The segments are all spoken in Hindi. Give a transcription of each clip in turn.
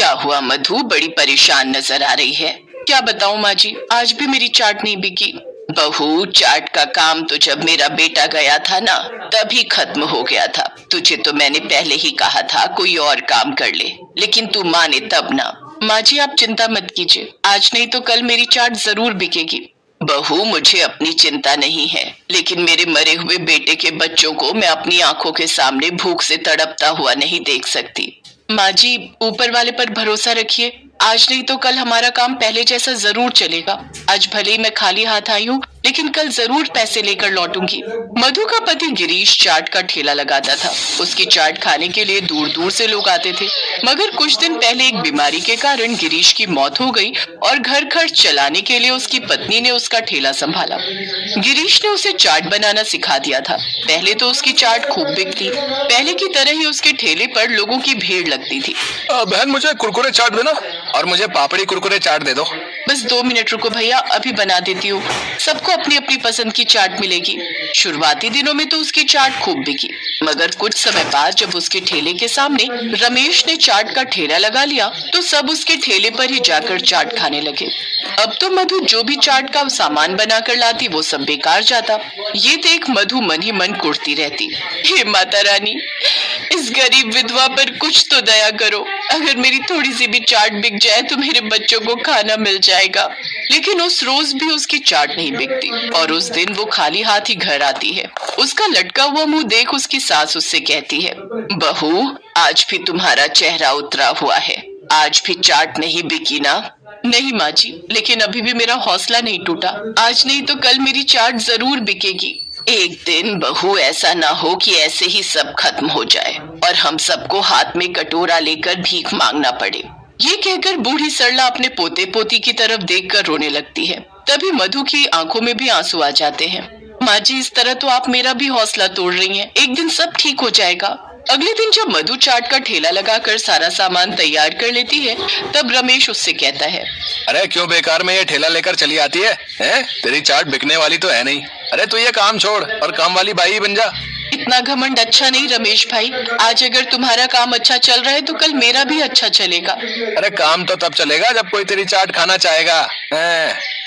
क्या हुआ मधु, बड़ी परेशान नजर आ रही है। क्या बताऊं माँ जी, आज भी मेरी चाट नहीं बिकी। बहू, चाट का काम तो जब मेरा बेटा गया था ना तभी खत्म हो गया था। तुझे तो मैंने पहले ही कहा था कोई और काम कर ले, लेकिन तू माने तब ना। माँ जी आप चिंता मत कीजिए, आज नहीं तो कल मेरी चाट जरूर बिकेगी। बहू, मुझे अपनी चिंता नहीं है, लेकिन मेरे मरे हुए बेटे के बच्चों को मैं अपनी आंखों के सामने भूख से तड़पता हुआ नहीं देख सकती। माँ जी ऊपर वाले पर भरोसा रखिए, आज नहीं तो कल हमारा काम पहले जैसा जरूर चलेगा। आज भले ही मैं खाली हाथ आई हूँ, लेकिन कल जरूर पैसे लेकर लौटूंगी। मधु का पति गिरीश चाट का ठेला लगाता था। उसकी चाट खाने के लिए दूर दूर से लोग आते थे, मगर कुछ दिन पहले एक बीमारी के कारण गिरीश की मौत हो गई और घर खर्च चलाने के लिए उसकी पत्नी ने उसका ठेला संभाला। गिरीश ने उसे चाट बनाना सिखा दिया था। पहले तो उसकी चाट खूब बिकती, पहले की तरह ही उसके ठेले पर लोगों की भीड़ लगती थी। बहन, मुझे कुरकुरे चाट देना और मुझे पापड़ी कुरकुरे चाट दे दो। बस 2 मिनट रुको भैया, अभी बना देती हूँ। सबको अपनी अपनी पसंद की चाट मिलेगी। शुरुआती दिनों में तो उसकी चाट खूब बिकी, मगर कुछ समय बाद जब उसके ठेले के सामने रमेश ने चाट का ठेला लगा लिया तो सब उसके ठेले पर ही जाकर चाट खाने लगे। अब तो मधु जो भी चाट का सामान बनाकर लाती वो सब बेकार जाता। ये देख मधु मन ही मन कुढ़ती रहती, हे माता रानी, इस गरीब विधवा पर कुछ तो दया करो। अगर मेरी थोड़ी सी भी चाट बिक जाए तो मेरे बच्चों को खाना मिल जाएगा। लेकिन उस रोज भी उसकी चाट नहीं बिकती और उस दिन वो खाली हाथ ही घर आती है। उसका लटका हुआ मुंह देख उसकी सास उससे कहती है, बहू, आज भी तुम्हारा चेहरा उतरा हुआ है, आज भी चाट नहीं बिकी ना? नहीं माँ जी, लेकिन अभी भी मेरा हौसला नहीं टूटा। आज नहीं तो कल मेरी चाट जरूर बिकेगी। एक दिन बहू ऐसा ना हो कि ऐसे ही सब खत्म हो जाए और हम सबको हाथ में कटोरा लेकर भीख मांगना पड़े। ये कहकर बूढ़ी सरला अपने पोते पोती की तरफ देखकर रोने लगती है। तभी मधु की आंखों में भी आंसू आ जाते हैं। माँ जी, इस तरह तो आप मेरा भी हौसला तोड़ रही हैं। एक दिन सब ठीक हो जाएगा। अगले दिन जब मधु चाट का ठेला लगाकर सारा सामान तैयार कर लेती है तब रमेश उससे कहता है, अरे क्यों बेकार में ये ठेला लेकर चली आती है? तेरी चाट बिकने वाली तो है नहीं। अरे तू ये काम छोड़ और काम वाली बाई बन जा। इतना घमंड अच्छा नहीं रमेश भाई, आज अगर तुम्हारा काम अच्छा चल रहा है तो कल मेरा भी अच्छा चलेगा। अरे काम तो तब चलेगा जब कोई तेरी चाट खाना चाहेगा।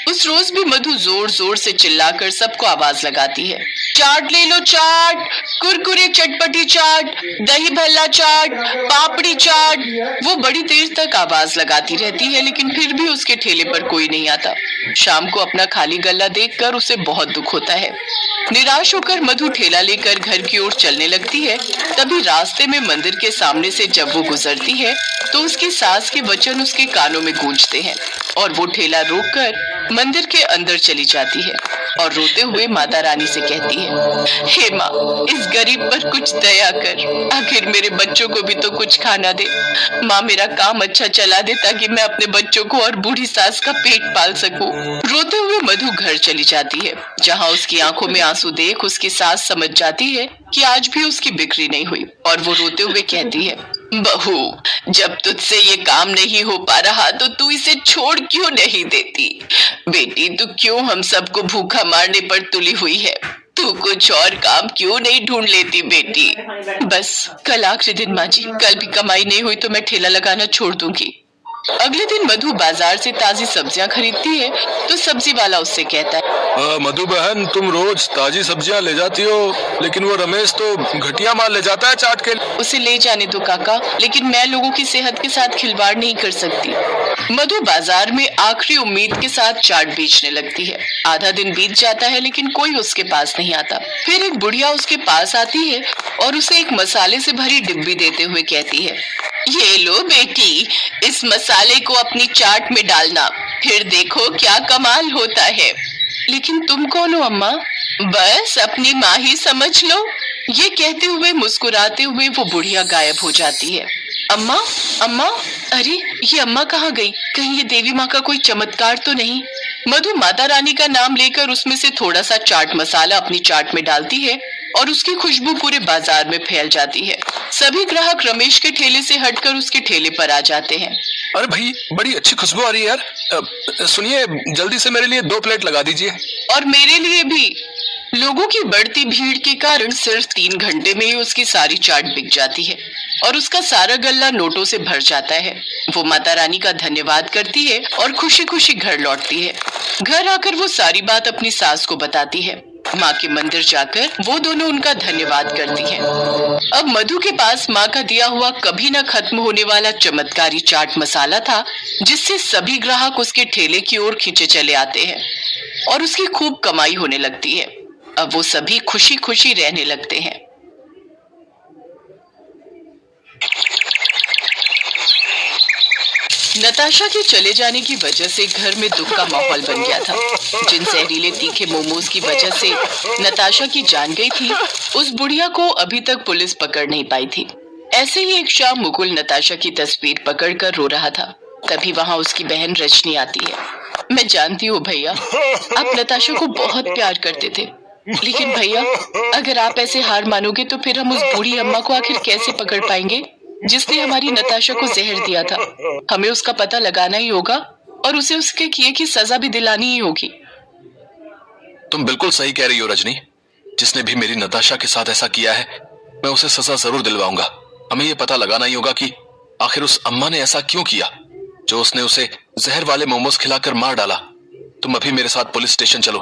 उस रोज भी मधु जोर जोर से चिल्लाकर सबको आवाज लगाती है, चाट ले लो चाट, कुरकुरे चटपटी चाट, दही भल्ला चाट, पापड़ी चाट। वो बड़ी देर तक आवाज लगाती रहती है, लेकिन फिर भी उसके ठेले पर कोई नहीं आता। शाम को अपना खाली गल्ला देखकर उसे बहुत दुख होता है। निराश होकर मधु ठेला लेकर घर की ओर चलने लगती है। तभी रास्ते में मंदिर के सामने से जब वो गुजरती है तो उसकी सास के वचन उसके कानों में गूंजते हैं और वो ठेला रोककर मंदिर के अंदर चली जाती है और रोते हुए माता रानी से कहती है, हे माँ, इस गरीब पर कुछ दया कर, आखिर मेरे बच्चों को भी तो कुछ खाना दे। माँ, मेरा काम अच्छा चला दे ताकि मैं अपने बच्चों को और बूढ़ी सास का पेट पाल सकूं। रोते हुए मधु घर चली जाती है, जहाँ उसकी आंखों में आंसू देख उसकी सास समझ जाती है कि आज भी उसकी बिक्री नहीं हुई और वो रोते हुए कहती है, बहू, जब तुझसे ये काम नहीं हो पा रहा तो तू इसे छोड़ क्यों नहीं देती? बेटी, तू क्यों हम सबको भूखा मारने पर तुली हुई है? तू कुछ और काम क्यों नहीं ढूंढ लेती बेटी? बस कल आखिरी दिन माँ जी, कल भी कमाई नहीं हुई तो मैं ठेला लगाना छोड़ दूंगी। अगले दिन मधु बाजार से ताजी सब्जियां खरीदती है तो सब्जी वाला उससे कहता है, मधु बहन, तुम रोज ताजी सब्जियां ले जाती हो, लेकिन वो रमेश तो घटिया माल ले जाता है चाट के। उसे ले जाने दो काका, लेकिन मैं लोगों की सेहत के साथ खिलवाड़ नहीं कर सकती। मधु बाजार में आखिरी उम्मीद के साथ चाट बेचने लगती है। आधा दिन बीत जाता है लेकिन कोई उसके पास नहीं आता। फिर एक बुढ़िया उसके पास आती है और उसे एक मसाले से भरी डिब्बी देते हुए कहती है, ये लो बेटी, इस मसाले को अपनी चाट में डालना, फिर देखो क्या कमाल होता है। लेकिन तुम कौन हो अम्मा? बस अपनी माँ ही समझ लो। ये कहते हुए मुस्कुराते हुए वो बुढ़िया गायब हो जाती है। अम्मा, अम्मा, अरे ये अम्मा कहाँ गई? कहीं ये देवी माँ का कोई चमत्कार तो नहीं? मधु माता रानी का नाम लेकर उसमें से थोड़ा सा चाट मसाला अपनी चाट में डालती है और उसकी खुशबू पूरे बाजार में फैल जाती है। सभी ग्राहक रमेश के ठेले से हटकर उसके ठेले पर आ जाते हैं। अरे भाई, बड़ी अच्छी खुशबू आ रही है यार। सुनिए, जल्दी से मेरे लिए 2 प्लेट लगा दीजिए। और मेरे लिए भी। लोगों की बढ़ती भीड़ के कारण सिर्फ 3 घंटे में ही उसकी सारी चाट बिक जाती है और उसका सारा गल्ला नोटों से भर जाता है। वो माता रानी का धन्यवाद करती है और खुशी खुशी घर लौटती है। घर आकर वो सारी बात अपनी सास को बताती है। माँ के मंदिर जाकर वो दोनों उनका धन्यवाद करती हैं। अब मधु के पास माँ का दिया हुआ कभी न खत्म होने वाला चमत्कारी चाट मसाला था, जिससे सभी ग्राहक उसके ठेले की ओर खींचे चले आते हैं और उसकी खूब कमाई होने लगती है। अब वो सभी खुशी खुशी रहने लगते हैं। नताशा के चले जाने की वजह से घर में दुख का माहौल बन गया था। जिन जहरीले तीखे मोमोज की वजह से नताशा की जान गई थी, उस बुढ़िया को अभी तक पुलिस पकड़ नहीं पाई थी। ऐसे ही एक शाम मुकुल नताशा की तस्वीर पकड़कर रो रहा था। तभी वहां उसकी बहन रजनी आती है। मैं जानती हूँ भैया, आप नताशा को बहुत प्यार करते थे, लेकिन भैया अगर आप ऐसे हार मानोगे तो फिर हम उस बूढ़ी अम्मा को आखिर कैसे पकड़ पाएंगे जिसने हमारी नताशा को जहर दिया था। हमें उसका पता लगाना ही होगा और उसे उसके किए की सजा भी दिलानी ही होगी। तुम बिल्कुल सही कह रही हो रजनी। जिसने भी मेरी नताशा के साथ ऐसा किया है, मैं उसे सजा जरूर दिलवाऊंगा। हमें यह पता लगाना ही होगा कि आखिर उस अम्मा ने ऐसा क्यों किया जो उसने उसे जहर वाले मोमोज खिलाकर मार डाला। तुम अभी मेरे साथ पुलिस स्टेशन चलो,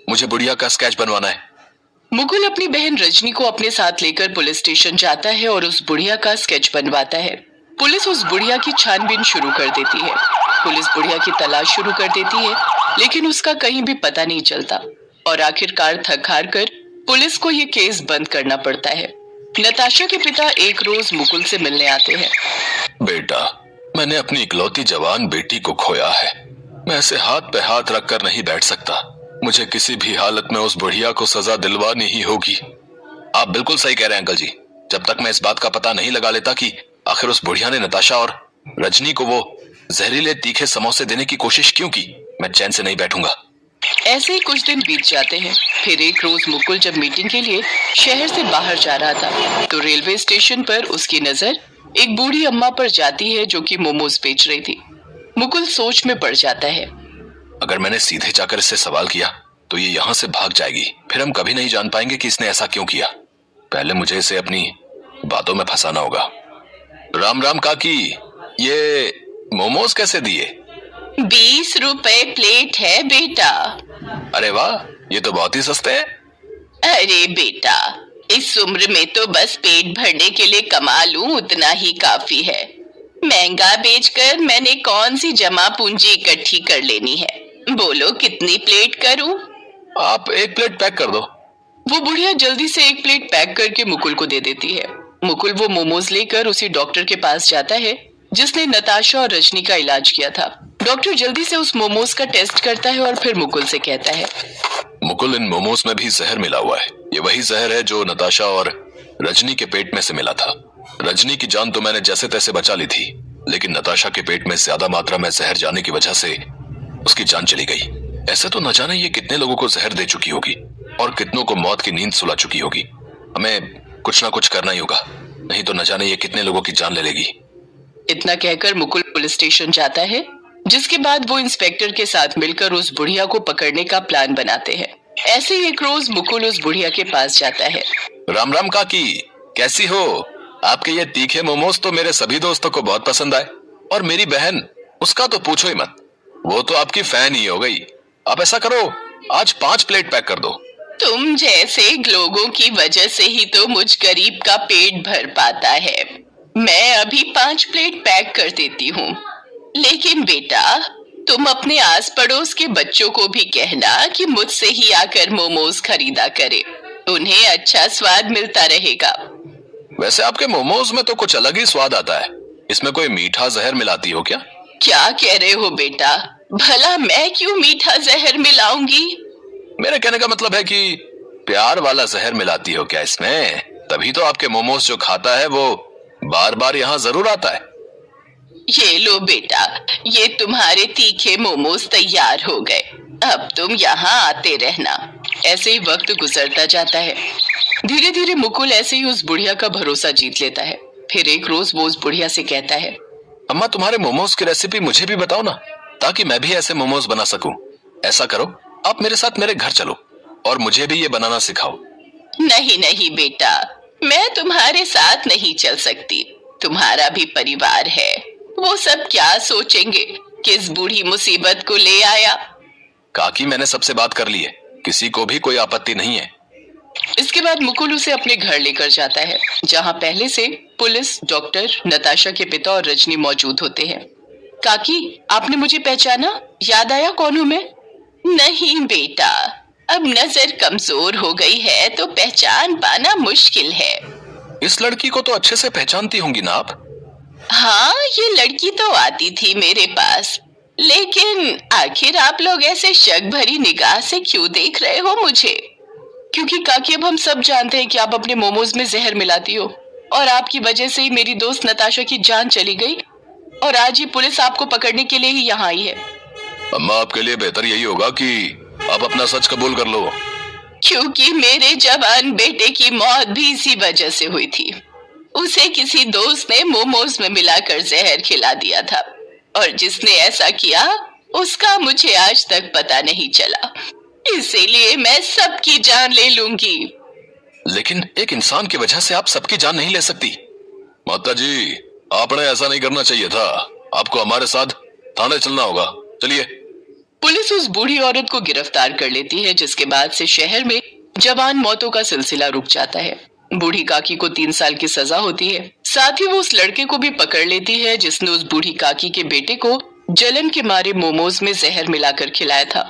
मुझे बुढ़िया का स्केच बनवाना है। मुकुल अपनी बहन रजनी को अपने साथ लेकर पुलिस स्टेशन जाता है और उस बुढ़िया का स्केच बनवाता है। पुलिस उस बुढ़िया की छानबीन शुरू कर देती है। पुलिस बुढ़िया की तलाश शुरू कर देती है, लेकिन उसका कहीं भी पता नहीं चलता और आखिरकार थक हार कर पुलिस को ये केस बंद करना पड़ता है। नताशा के पिता एक रोज मुकुल से मिलने आते हैं। बेटा, मैंने अपनी इकलौती जवान बेटी को खोया है। मैं ऐसे हाथ पे हाथ रखकर नहीं बैठ सकता। मुझे किसी भी हालत में उस बुढ़िया को सजा दिलवानी ही होगी। आप बिल्कुल सही कह रहे हैं अंकल जी। जब तक मैं इस बात का पता नहीं लगा लेता कि आखिर उस बुढ़िया ने नताशा और रजनी को वो जहरीले तीखे समोसे देने की कोशिश क्यों की, मैं चैन से नहीं बैठूंगा। ऐसे ही कुछ दिन बीत जाते हैं। फिर एक रोज मुकुल जब मीटिंग के लिए शहर से बाहर जा रहा था, तो रेलवे स्टेशन पर उसकी नजर एक बूढ़ी अम्मा पर जाती है जो कि मोमोज बेच रही थी। मुकुल सोच में पड़ जाता है। अगर मैंने सीधे जाकर इससे सवाल किया तो ये यहाँ से भाग जाएगी। फिर हम कभी नहीं जान पाएंगे कि इसने ऐसा क्यों किया। पहले मुझे इसे अपनी बातों में फंसाना होगा। राम राम काकी, ये मोमोज कैसे दिए? 20 रुपए प्लेट है बेटा। अरे वाह, ये तो बहुत ही सस्ते हैं। अरे बेटा, इस उम्र में तो बस पेट भरने के लिए कमा लूं उतना ही काफी है। महंगा बेचकर मैंने कौन सी जमा पूंजी इकट्ठी कर लेनी है। बोलो कितनी प्लेट करूं? आप एक प्लेट पैक कर दो। वो बुढ़िया जल्दी से एक प्लेट पैक करके मुकुल को दे देती है। मुकुल वो मोमोज लेकर उसी डॉक्टर के पास जाता है जिसने नताशा और रजनी का इलाज किया था। डॉक्टर जल्दी से उस मोमोज का टेस्ट करता है और फिर मुकुल से कहता है, मुकुल, इन मोमोज में भी जहर मिला हुआ है। ये वही जहर है जो नताशा और रजनी के पेट में से मिला था। रजनी की जान तो मैंने जैसे तैसे बचा ली थी, लेकिन नताशा के पेट में ज्यादा मात्रा में जहर जाने की वजह से उसकी जान चली गई। ऐसे तो न जाने ये कितने लोगों को जहर दे चुकी होगी और कितनों को मौत की नींद सुला चुकी होगी। हमें कुछ ना कुछ करना ही होगा, नहीं तो न जाने ये कितने लोगों की जान ले लेगी। इतना कहकर मुकुल पुलिस स्टेशन जाता है, जिसके बाद वो इंस्पेक्टर के साथ मिलकर उस बुढ़िया को पकड़ने का प्लान बनाते हैं। ऐसे ही एक रोज मुकुल उस बुढ़िया के पास जाता है। राम राम काकी, कैसी हो? आपके ये तीखे मोमोज तो मेरे सभी दोस्तों को बहुत पसंद आए, और मेरी बहन, उसका तो पूछो ही मत, वो तो आपकी फैन ही हो गई। आप ऐसा करो, आज 5 प्लेट पैक कर दो। तुम जैसे लोगों की वजह से ही तो मुझ गरीब का पेट भर पाता है। मैं अभी 5 प्लेट पैक कर देती हूँ, लेकिन बेटा तुम अपने आस पड़ोस के बच्चों को भी कहना कि मुझसे ही आकर मोमोज खरीदा करे, उन्हें अच्छा स्वाद मिलता रहेगा। वैसे आपके मोमोज में तो कुछ अलग ही स्वाद आता है। इसमें कोई मीठा जहर मिलाती हो क्या? क्या कह रहे हो बेटा? भला मैं क्यों मीठा जहर मिलाऊंगी? मेरे कहने का मतलब है कि प्यार वाला जहर मिलाती हो क्या इसमें? तभी तो आपके मोमोज जो खाता है वो बार बार यहाँ जरूर आता है। ये लो बेटा, ये तुम्हारे तीखे मोमोज तैयार हो गए। अब तुम यहाँ आते रहना। ऐसे ही वक्त गुजरता जाता है। धीरे धीरे मुकुल ऐसे ही उस बुढ़िया का भरोसा जीत लेता है। फिर एक रोज वो उस बुढ़िया से कहता है, अम्मा, तुम्हारे मोमोज की रेसिपी मुझे भी बताओ ना, ताकि मैं भी ऐसे मोमोज बना सकूं। ऐसा करो, आप मेरे साथ मेरे घर चलो और मुझे भी ये बनाना सिखाओ। नहीं नहीं बेटा, मैं तुम्हारे साथ नहीं चल सकती। तुम्हारा भी परिवार है, वो सब क्या सोचेंगे, किस बूढ़ी मुसीबत को ले आया। काकी, मैंने सबसे बात कर ली है, किसी को भी कोई आपत्ति नहीं है। इसके बाद मुकुल उसे अपने घर लेकर जाता है, जहाँ पहले से पुलिस, डॉक्टर, नताशा के पिता और रजनी मौजूद होते हैं। काकी, आपने मुझे पहचाना? याद आया कौन हूँ मैं? नहीं बेटा, अब नजर कमजोर हो गई है तो पहचान पाना मुश्किल है। इस लड़की को तो अच्छे से पहचानती होंगी ना आप? हाँ, ये लड़की तो आती थी मेरे पास, लेकिन आखिर आप लोग ऐसे शक भरी निगाह से क्यों देख रहे हो मुझे? क्योंकि काकी, अब हम सब जानते हैं कि आप अपने मोमोज में जहर मिलाती हो, और आपकी वजह से ही मेरी दोस्त नताशा की जान चली गई, और आज ही पुलिस आपको पकड़ने के लिए ही यहाँ आई है। अम्मा, आपके लिए बेहतर यही होगा कि आप अपना सच कबूल कर लो। क्योंकि मेरे जवान बेटे की मौत भी इसी वजह से हुई थी। उसे किसी दोस्त ने मोमोज में मिलाकर जहर खिला दिया था, और जिसने ऐसा किया उसका मुझे आज तक पता नहीं चला, इसीलिए मैं सबकी जान ले लूंगी। लेकिन एक इंसान की वजह से आप सबकी जान नहीं ले सकती। माता जी, आपने ऐसा नहीं करना चाहिए था, आपको हमारे साथ थाने चलना होगा, चलिए। पुलिस उस बूढ़ी औरत को गिरफ्तार कर लेती है, जिसके बाद से शहर में जवान मौतों का सिलसिला रुक जाता है। बूढ़ी काकी को 3 साल की सजा होती है। साथ ही वो उस लड़के को भी पकड़ लेती है जिसने उस बूढ़ी काकी के बेटे को जलन के मारे मोमोज में जहर मिलाकर खिलाया था।